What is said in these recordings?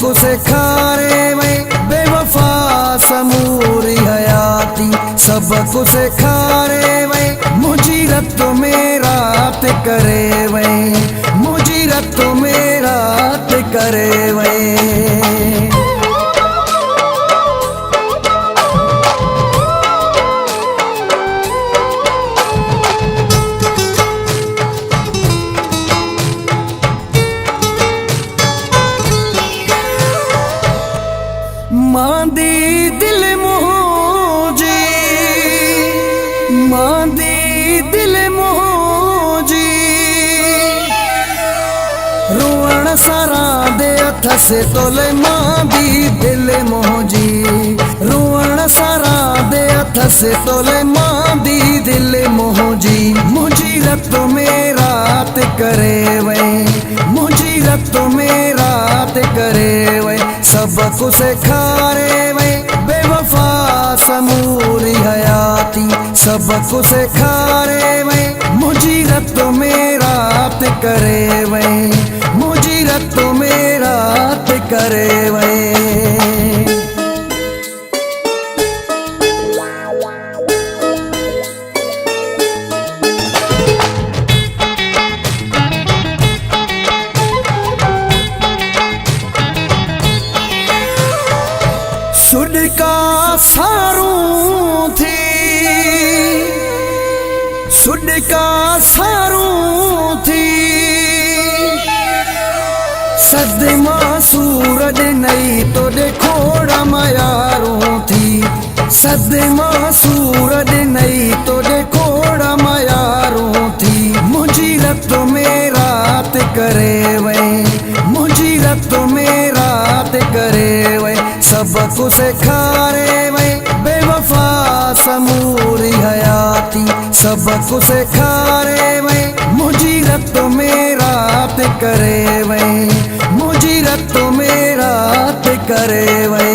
सबको सिखारे वे बेवफा समूरी हयाती सबको सिखारे वे मुजीरत मेरा ते करे वे मुजीरत मेरा ते करे वे मांदी दिल मोजी मांदी दिल मोजी रोवण सारा दे हथ से तोले मांदी दिल मोजी रोवण सारा दे हथ से तोले मांदी दिल मोजी मुजीरत मेरा ते करे वे मुजीरत मेरा ते करे वे सबको सिखारे वे बेवफा समूरी हयाती सबको सिखारे वे मुजीरत मेरा ते करे वे मुजीरत मेरा ते करे वे सुडका सारूं थी सुडका सारूं थी सदमा सूरज नहीं तो देखोड़ा मयारूं थी सदमा सूरज नहीं तो देखोड़ा मयारूं थी मुजीरत मेरा ते करे वे मुजीरत मेरा ते करे वे सबको सिखारे वे बेवफा समूरी हयाती सबको सिखारे वे मुजीरत मेरा ते करे वे मुजीरत मेरा ते करे वे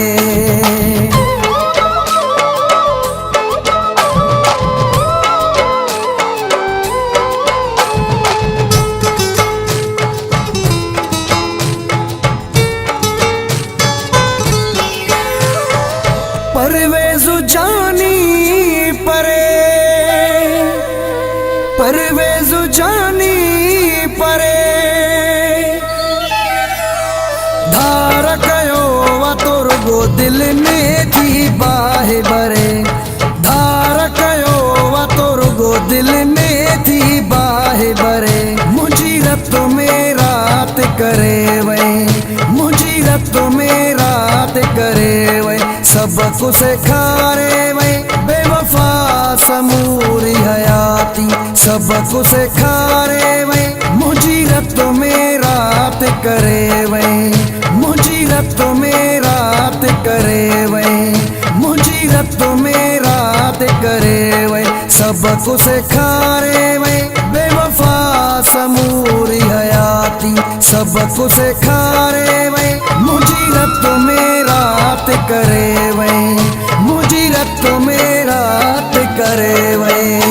परवेज़ जानी परे परवेज़ जानी परे धार कयो वा तोरगो दिल में थी बाहे बरे धार कयो वा तोरगो दिल में थी बाहे बरे मुजीरत मेरा ते करे वे मुजीरत मेरा ते करे वे सबको सिखारे वे बेवफा समूरी हयाती सबको सिखारे वे मुजीरत मेरा ते करे वे मुजीरत मेरा ते करे वे मुजीरत मेरा ते करे वे सबको सिखारे वे बेवफा समूरी हयाती सबको सिखारे वे मुजीरत मेरा ते करे वे मुजीरत मेरा ते करे वे।